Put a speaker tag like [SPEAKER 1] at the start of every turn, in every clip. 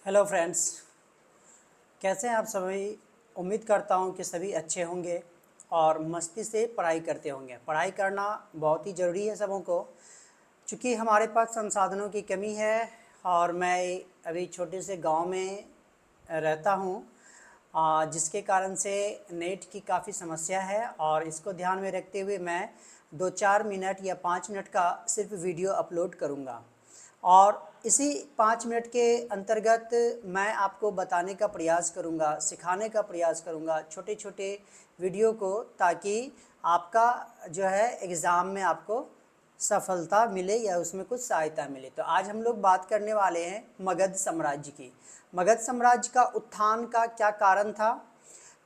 [SPEAKER 1] Hello friends, कैसे हैं आप सभी। उम्मीद करता हूं कि सभी अच्छे होंगे और मस्ती से पढ़ाई करते होंगे। पढ़ाई करना बहुत ही ज़रूरी है सबों को, क्योंकि हमारे पास संसाधनों की कमी है। और मैं अभी छोटे से गांव में रहता हूं, जिसके कारण से नेट की काफ़ी समस्या है। और इसको ध्यान में रखते हुए मैं 2-4 मिनट या 5 मिनट का सिर्फ वीडियो अपलोड करूंगा। और इसी 5 मिनट के अंतर्गत मैं आपको बताने का प्रयास करूंगा, सिखाने का प्रयास करूंगा छोटे छोटे वीडियो को, ताकि आपका जो है एग्ज़ाम में आपको सफलता मिले या उसमें कुछ सहायता मिले। तो आज हम लोग बात करने वाले हैं मगध साम्राज्य की। मगध साम्राज्य का उत्थान का क्या कारण था,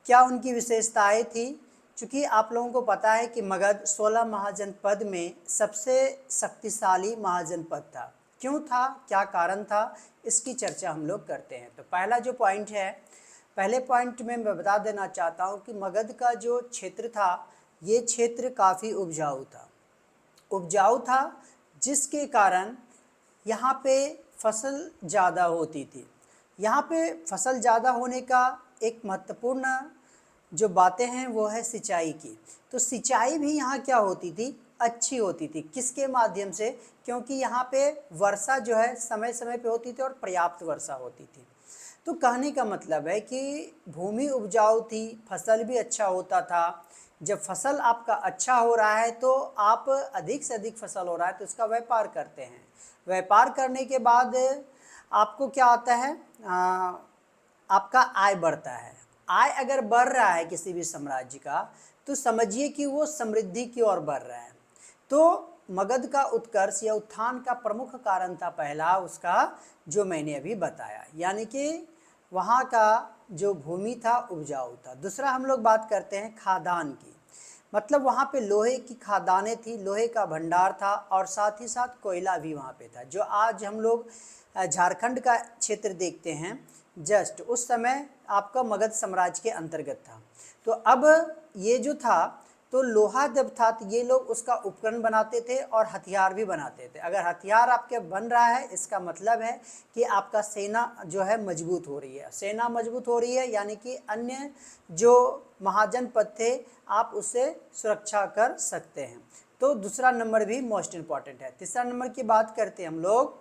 [SPEAKER 1] क्या उनकी विशेषताएं थी। चूँकि आप लोगों को पता है कि मगध 16 महाजनपद में सबसे शक्तिशाली महाजनपद था। क्यों था, क्या कारण था, इसकी चर्चा हम लोग करते हैं। तो पहला जो पॉइंट है, पहले पॉइंट में मैं बता देना चाहता हूँ कि मगध का जो क्षेत्र था, ये क्षेत्र काफ़ी उपजाऊ था, जिसके कारण यहाँ पे फसल ज़्यादा होती थी। यहाँ पे फसल ज़्यादा होने का एक महत्वपूर्ण जो बातें हैं वो है सिंचाई की। तो सिंचाई भी यहाँ क्या होती थी, अच्छी होती थी। किसके माध्यम से? क्योंकि यहाँ पे वर्षा जो है समय समय पे होती थी और पर्याप्त वर्षा होती थी। तो कहने का मतलब है कि भूमि उपजाऊ थी, फसल भी अच्छा होता था। जब फसल आपका अच्छा हो रहा है तो आप अधिक से अधिक फसल हो रहा है तो उसका व्यापार करते हैं। व्यापार करने के बाद आपको क्या आता है, आपका आय बढ़ता है। आय अगर बढ़ रहा है किसी भी साम्राज्य का, तो समझिए कि वो समृद्धि की ओर बढ़ रहा है। तो मगध का उत्कर्ष या उत्थान का प्रमुख कारण था पहला उसका, जो मैंने अभी बताया, यानी कि वहाँ का जो भूमि था उपजाऊ था। दूसरा हम लोग बात करते हैं खादान की। मतलब वहाँ पे लोहे की खादानें थी, लोहे का भंडार था, और साथ ही साथ कोयला भी वहाँ पे था। जो आज हम लोग झारखंड का क्षेत्र देखते हैं, जस्ट उस समय आपका मगध साम्राज्य के अंतर्गत था। तो अब ये जो था, तो लोहा जब था तो ये लोग उसका उपकरण बनाते थे और हथियार भी बनाते थे। अगर हथियार आपके बन रहा है, इसका मतलब है कि आपका सेना जो है मजबूत हो रही है। सेना मजबूत हो रही है यानी कि अन्य जो महाजनपद थे आप उससे सुरक्षा कर सकते हैं। तो दूसरा नंबर भी मोस्ट इम्पॉर्टेंट है। तीसरा नंबर की बात करते हैं हम लोग,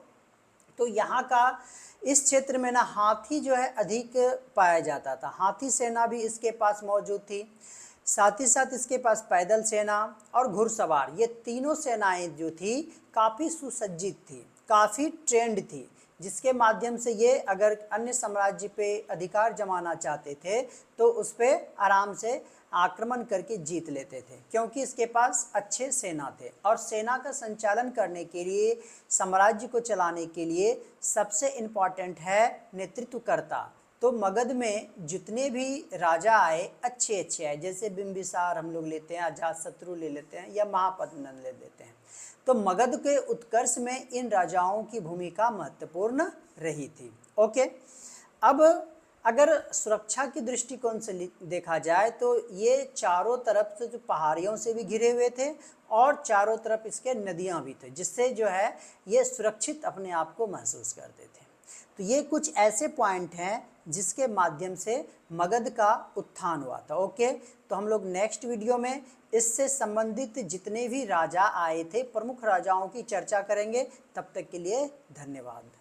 [SPEAKER 1] तो यहाँ का इस क्षेत्र में ना हाथी जो है अधिक पाया जाता था। हाथी सेना भी इसके पास मौजूद थी। साथ ही साथ इसके पास पैदल सेना और घुड़सवार, ये तीनों सेनाएं जो थी काफ़ी सुसज्जित थी, काफ़ी ट्रेंड थी, जिसके माध्यम से ये अगर अन्य साम्राज्य पे अधिकार जमाना चाहते थे तो उस पर आराम से आक्रमण करके जीत लेते थे, क्योंकि इसके पास अच्छे सेना थे। और सेना का संचालन करने के लिए, साम्राज्य को चलाने के लिए सबसे इम्पॉर्टेंट है नेतृत्वकर्ता। तो मगध में जितने भी राजा आए अच्छे आए, जैसे बिंबिसार हम लोग लेते हैं, अजातशत्रु ले लेते हैं, या महापद्मनंद ले लेते हैं। तो मगध के उत्कर्ष में इन राजाओं की भूमिका महत्वपूर्ण रही थी। ओके, अब अगर सुरक्षा की दृष्टिकोण से देखा जाए तो ये चारों तरफ से जो पहाड़ियों से भी घिरे हुए थे और चारों तरफ इसके नदियां भी थे, जिससे जो है ये सुरक्षित अपने आप को महसूस करते थे। तो ये कुछ ऐसे पॉइंट हैं जिसके माध्यम से मगध का उत्थान हुआ था। ओके, तो हम लोग नेक्स्ट वीडियो में इससे संबंधित जितने भी राजा आए थे, प्रमुख राजाओं की चर्चा करेंगे। तब तक के लिए धन्यवाद।